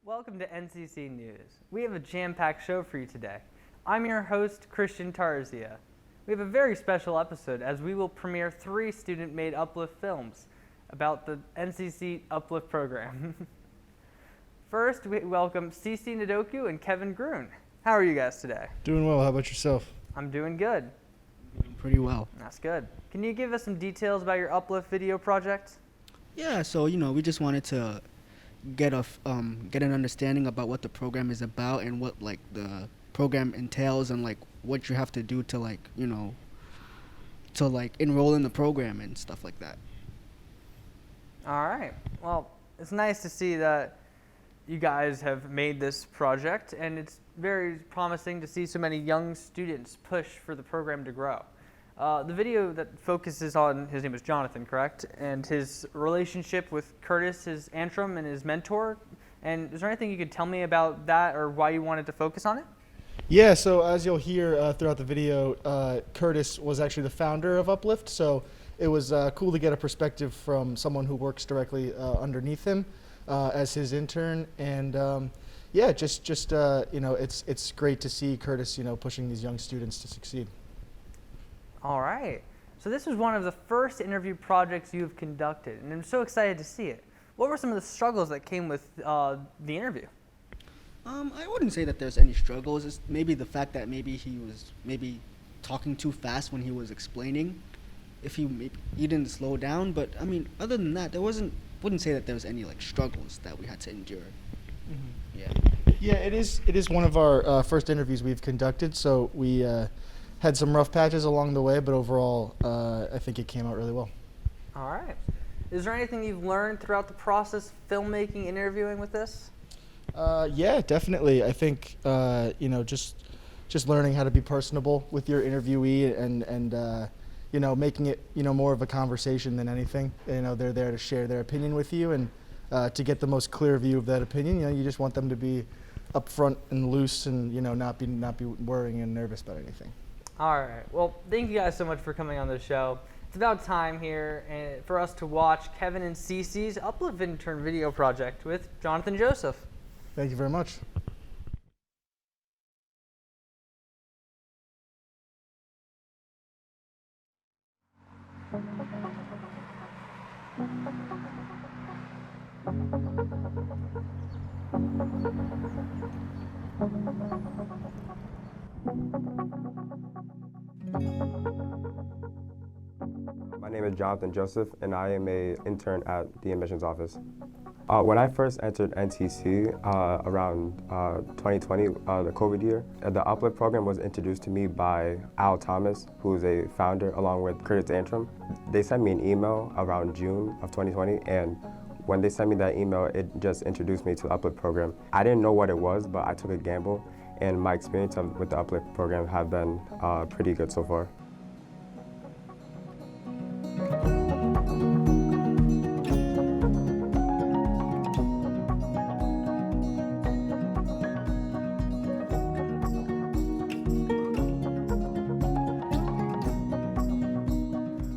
Welcome to NCC News. We have a jam-packed show for you today. I'm your host, Christian Tarzia. We have a very special episode as we will premiere 3 student-made Uplift films about the NCC Uplift program. First, we welcome Cece Nadoku and Kevin Grun. How are you guys today? Doing well. How about yourself? I'm doing good. Doing pretty well. That's good. Can you give us some details about your Uplift video project? Yeah, so we just wanted to get an understanding about what the program is about and what the program entails and what you have to do to enroll in the program and stuff like that. All right. Well, it's nice to see that you guys have made this project, and it's very promising to see so many young students push for the program to grow. The video that focuses on, his name is Jonathan, correct? And his relationship with Curtis, his Antrim, and his mentor. And is there anything you could tell me about that or why you wanted to focus on it? Yeah, so as you'll hear throughout the video, Curtis was actually the founder of UPLIFT, so it was cool to get a perspective from someone who works directly underneath him as his intern. And yeah, it's great to see Curtis, pushing these young students to succeed. All right. So this was one of the first interview projects you have conducted, and I'm so excited to see it. What were some of the struggles that came with the interview? I wouldn't say that there's any struggles. It's maybe the fact that maybe he was talking too fast when he was explaining. If he didn't slow down, but I mean, other than that, wouldn't say that there was any struggles that we had to endure. Mm-hmm. Yeah. Yeah, it is one of our first interviews we've conducted, so we had some rough patches along the way, but overall, I think it came out really well. All right. Is there anything you've learned throughout the process, filmmaking, interviewing with this? Yeah, definitely. I think just learning how to be personable with your interviewee and making it more of a conversation than anything. They're there to share their opinion with you, and to get the most clear view of that opinion, you just want them to be upfront and loose, and not be worrying and nervous about anything. All right. Well, thank you guys so much for coming on the show. It's about time here for us to watch Kevin and Cece's Uplift Intern video project with Jonathan Joseph. Thank you very much. My name is Jonathan Joseph, and I am an intern at the admissions office. When I first entered NTC around 2020, the COVID year, the Uplift program was introduced to me by Al Thomas, who is a founder, along with Curtis Antrim. They sent me an email around June of 2020, and when they sent me that email, it just introduced me to the Uplift program. I didn't know what it was, but I took a gamble, and my experience with the Uplift program have been pretty good so far.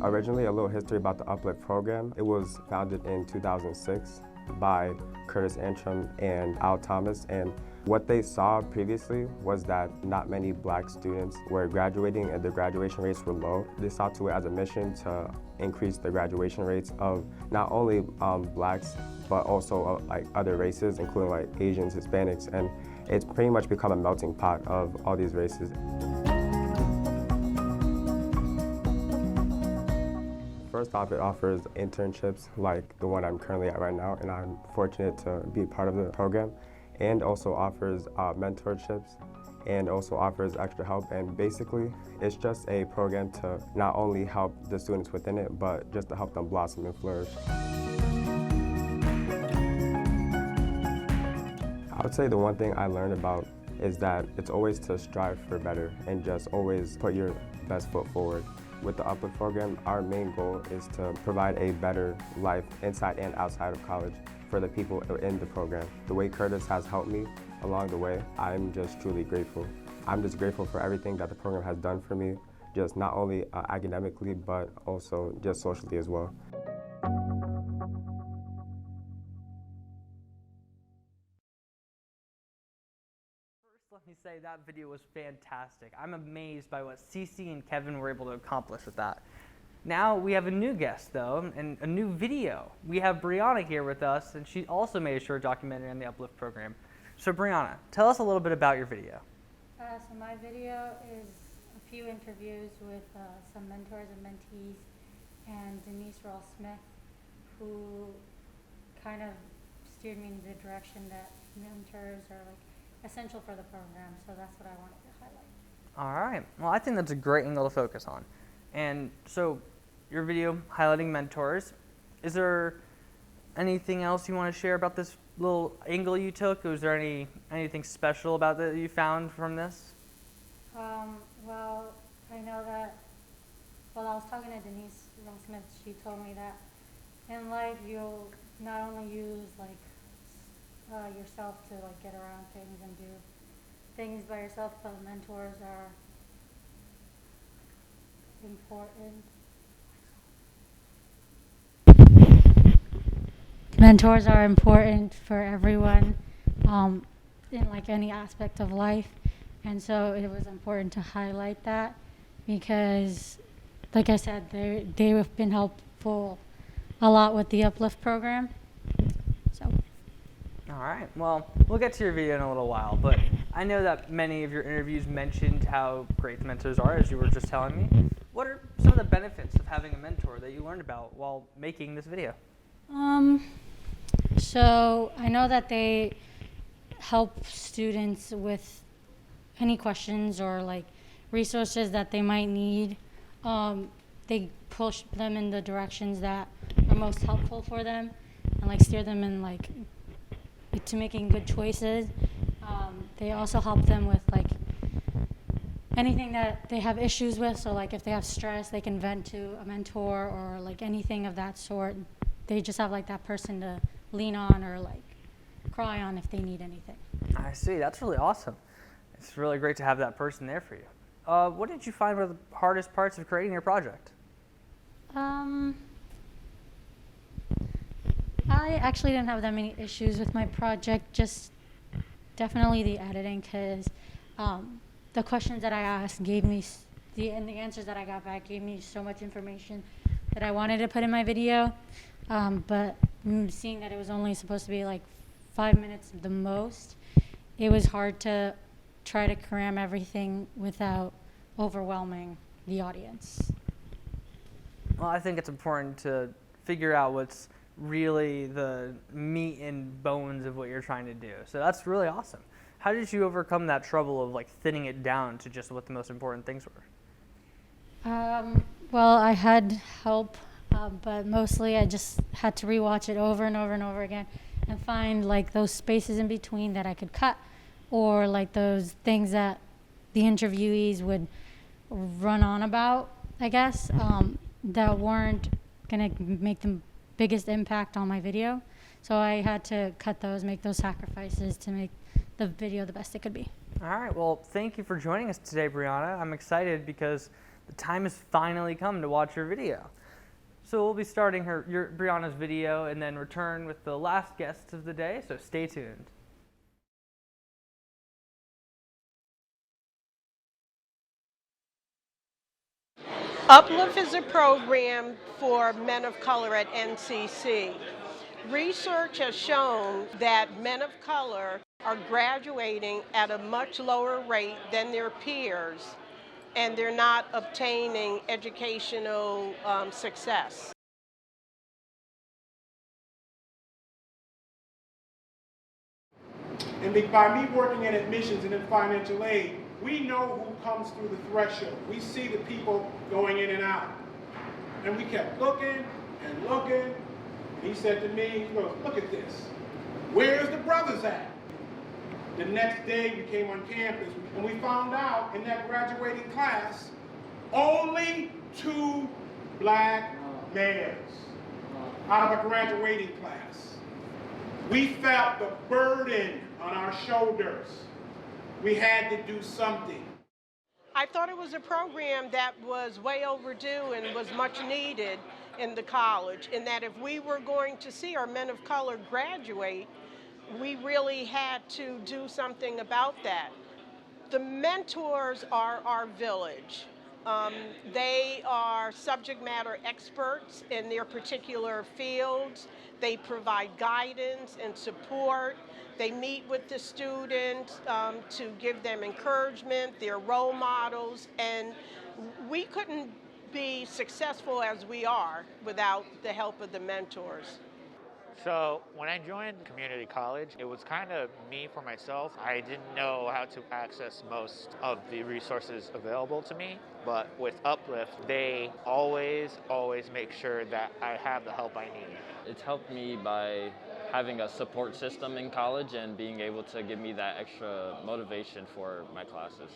Originally, a little history about the Uplift program. It was founded in 2006 by Curtis Antrim and Al Thomas, and what they saw previously was that not many black students were graduating and the graduation rates were low. They saw to it as a mission to increase the graduation rates of not only blacks, but also other races, including Asians, Hispanics, and it's pretty much become a melting pot of all these races. First off, it offers internships like the one I'm currently at right now, and I'm fortunate to be a part of the program, and also offers mentorships, and also offers extra help. And basically, it's just a program to not only help the students within it, but just to help them blossom and flourish. I would say the one thing I learned about is that it's always to strive for better and just always put your best foot forward. With the Uplift program, our main goal is to provide a better life inside and outside of college for the people in the program. The way Curtis has helped me along the way, I'm just truly grateful. I'm just grateful for everything that the program has done for me, just not only academically, but also just socially as well. Let me say that video was fantastic. I'm amazed by what Cece and Kevin were able to accomplish with that. Now we have a new guest though, and a new video. We have Brianna here with us, and she also made a short documentary on the UPLIFT program. So Brianna, tell us a little bit about your video. So my video is a few interviews with some mentors and mentees, and Denise Roll-Smith, who kind of steered me in the direction that mentors are like essential for the program. So that's what I wanted to highlight. All right. Well, I think that's a great angle to focus on. And so your video highlighting mentors, is there anything else you want to share about this little angle you took? Was there anything special about that you found from this? Well, I know that, I was talking to Denise Roll-Smith, she told me that in life you'll not only use like yourself to like get around things and do things by yourself, but mentors are important. Mentors are important for everyone in like any aspect of life, and so it was important to highlight that because, like I said, they have been helpful a lot with the UPLIFT program. So. All right. Well, we'll get to your video in a little while, but I know that many of your interviews mentioned how great the mentors are, as you were just telling me. What are some of the benefits of having a mentor that you learned about while making this video? So I know that they help students with any questions or like resources that they might need. They push them in the directions that are most helpful for them and like steer them in like to making good choices. They also help them with like anything that they have issues with. So like if they have stress, they can vent to a mentor or like anything of that sort. They just have like that person to lean on or like cry on if they need anything. I see. That's really awesome. It's really great to have that person there for you. What did you find were the hardest parts of creating your project? I actually didn't have that many issues with my project, just definitely the editing, because the questions that I asked gave me, and the answers that I got back gave me so much information that I wanted to put in my video. But seeing that it was only supposed to be like 5 minutes the most, it was hard to try to cram everything without overwhelming the audience. Well, I think it's important to figure out what's really the meat and bones of what you're trying to do. So that's really awesome. How did you overcome that trouble of like thinning it down to just what the most important things were? Well, I had help, but mostly I just had to rewatch it over and over and over again and find like those spaces in between that I could cut, or like those things that the interviewees would run on about, I guess, that weren't gonna make the biggest impact on my video. So I had to cut those, make those sacrifices to make the video the best it could be. All right, well, thank you for joining us today, Brianna. I'm excited because the time has finally come to watch your video. So we'll be starting Brianna's video and then return with the last guest of the day, so stay tuned. UPLIFT is a program for men of color at NCC. Research has shown that men of color are graduating at a much lower rate than their peers, and they're not obtaining educational success. And by me working in admissions and in financial aid, we know who comes through the threshold. We see the people going in and out. And we kept looking and looking. And he said to me, he goes, look at this. Where's the brothers at? The next day we came on campus and we found out in that graduating class, only 2 black males out of a graduating class. We felt the burden on our shoulders. We had to do something. I thought it was a program that was way overdue and was much needed in the college, in that if we were going to see our men of color graduate, we really had to do something about that. The mentors are our village. They are subject matter experts in their particular fields. They provide guidance and support. They meet with the students to give them encouragement. They're role models, and we couldn't be successful as we are without the help of the mentors. So when I joined community college, it was kind of me for myself. I didn't know how to access most of the resources available to me, but with UPLIFT, they always make sure that I have the help I need. It's helped me by having a support system in college and being able to give me that extra motivation for my classes.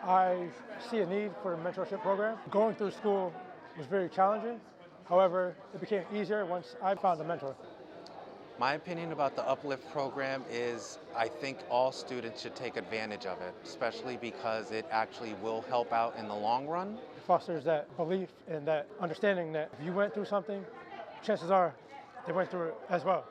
I see a need for a mentorship program. Going through school was very challenging. However, it became easier once I found a mentor. My opinion about the UPLIFT program is I think all students should take advantage of it, especially because it actually will help out in the long run. It fosters that belief and that understanding that if you went through something, chances are they went through it as well.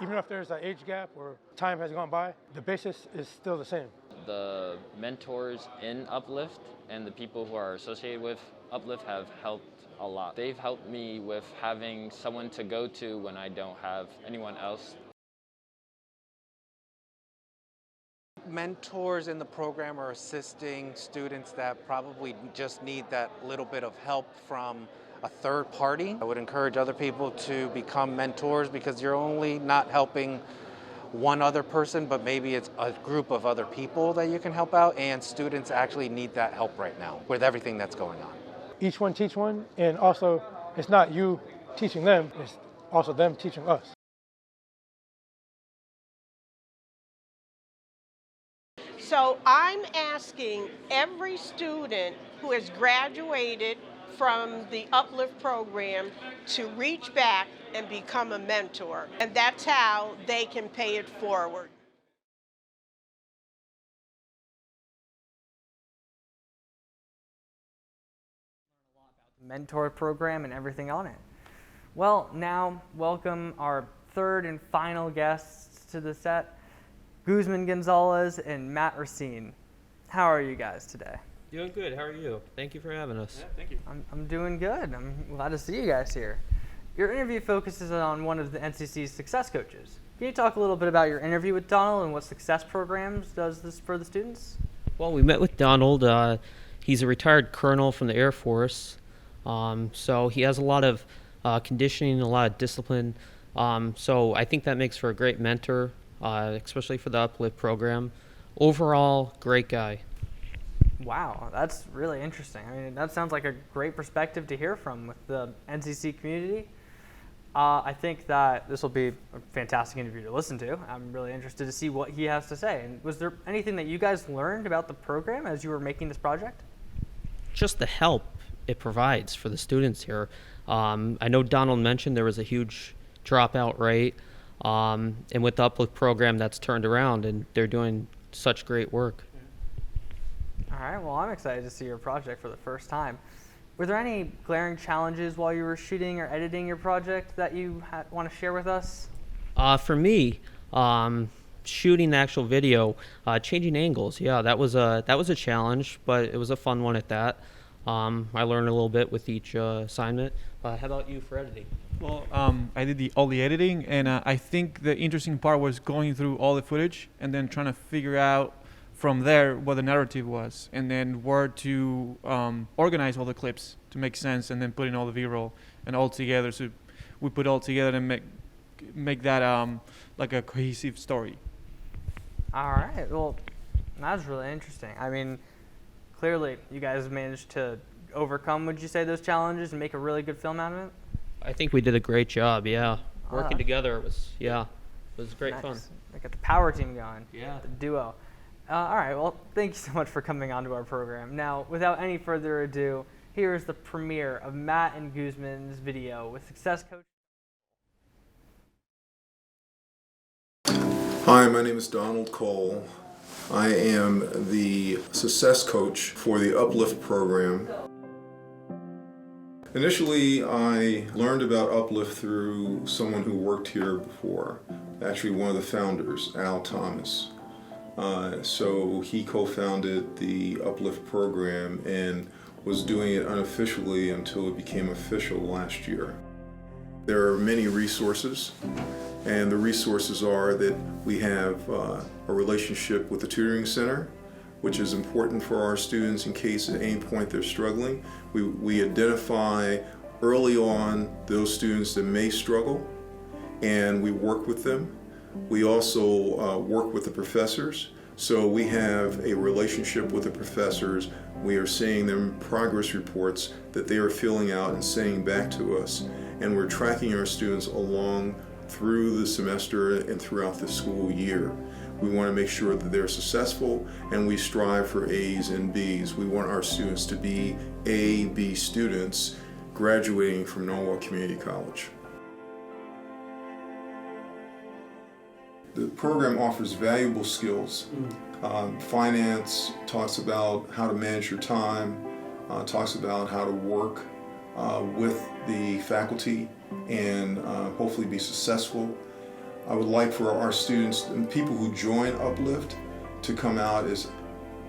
Even if there's an age gap or time has gone by, the basis is still the same. The mentors in UPLIFT and the people who are associated with UPLIFT have helped a lot. They've helped me with having someone to go to when I don't have anyone else. Mentors in the program are assisting students that probably just need that little bit of help from a third party. I would encourage other people to become mentors because you're only not helping one other person, but maybe it's a group of other people that you can help out, and students actually need that help right now with everything that's going on. Each one teach one, and also it's not you teaching them, it's also them teaching us. So I'm asking every student who has graduated from the UPLIFT program to reach back and become a mentor. And that's how they can pay it forward. Mentor program and everything on it. Well, now welcome our third and final guests to the set, Guzman Gonzalez and Matt Racine. How are you guys today? Doing good. How are you? Thank you for having us. Yeah, thank you. I'm doing good. I'm glad to see you guys here. Your interview focuses on one of the NCC's success coaches. Can you talk a little bit about your interview with Donald and what success programs does this for the students? Well, we met with Donald. He's a retired colonel from the Air Force. So he has a lot of conditioning, a lot of discipline. So I think that makes for a great mentor, especially for the UPLIFT program. Overall, great guy. Wow, that's really interesting. I mean, that sounds like a great perspective to hear from with the NCC community. I think that this will be a fantastic interview to listen to. I'm really interested to see what he has to say. And was there anything that you guys learned about the program as you were making this project? Just the help it provides for the students here. I know Donald mentioned there was a huge dropout rate, and with the UPLIFT program that's turned around and they're doing such great work. All right, well, I'm excited to see your project for the first time. Were there any glaring challenges while you were shooting or editing your project that you want to share with us? For me, shooting the actual video, changing angles, yeah, that was a challenge, but it was a fun one at that. I learned a little bit with each assignment. How about you for editing? Well, I did all the editing, and I think the interesting part was going through all the footage and then trying to figure out from there what the narrative was, and then where to organize all the clips to make sense, and then putting all the B-roll and all together. So we put all together and make that like a cohesive story. All right, well, that's really interesting. I mean, clearly you guys managed to overcome, would you say, those challenges and make a really good film out of it? I think we did a great job, yeah. Working together was great fun. I got the power team going. Yeah. The duo. All right, well, thank you so much for coming onto our program. Now, without any further ado, here is the premiere of Matt and Guzman's video with success coach. Hi, my name is Donald Cole. I am the success coach for the UPLIFT program. Initially, I learned about UPLIFT through someone who worked here before, actually one of the founders, Al Thomas. So he co-founded the UPLIFT program and was doing it unofficially until it became official last year. There are many resources, and the resources are that we have a relationship with the tutoring center, which is important for our students in case at any point they're struggling. We identify early on those students that may struggle, and we work with them. We also work with the professors. So we have a relationship with the professors. We are seeing them progress reports that they are filling out and sending back to us. And we're tracking our students along through the semester and throughout the school year. We want to make sure that they're successful, and we strive for A's and B's. We want our students to be A, B students graduating from Norwalk Community College. The program offers valuable skills. Finance talks about how to manage your time, talks about how to work with the faculty and hopefully be successful. I would like for our students and people who join UPLIFT to come out as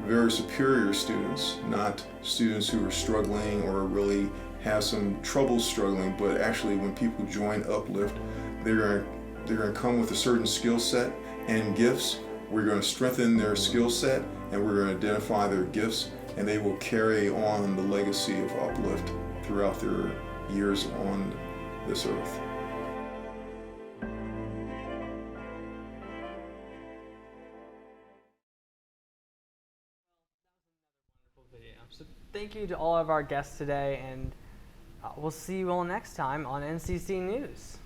very superior students, not students who are struggling or really have some trouble struggling, but actually when people join UPLIFT, they're going to come with a certain skill set and gifts. We're going to strengthen their skill set, and we're going to identify their gifts, and they will carry on the legacy of UPLIFT throughout their years on this earth. So thank you to all of our guests today, and we'll see you all next time on NCC News.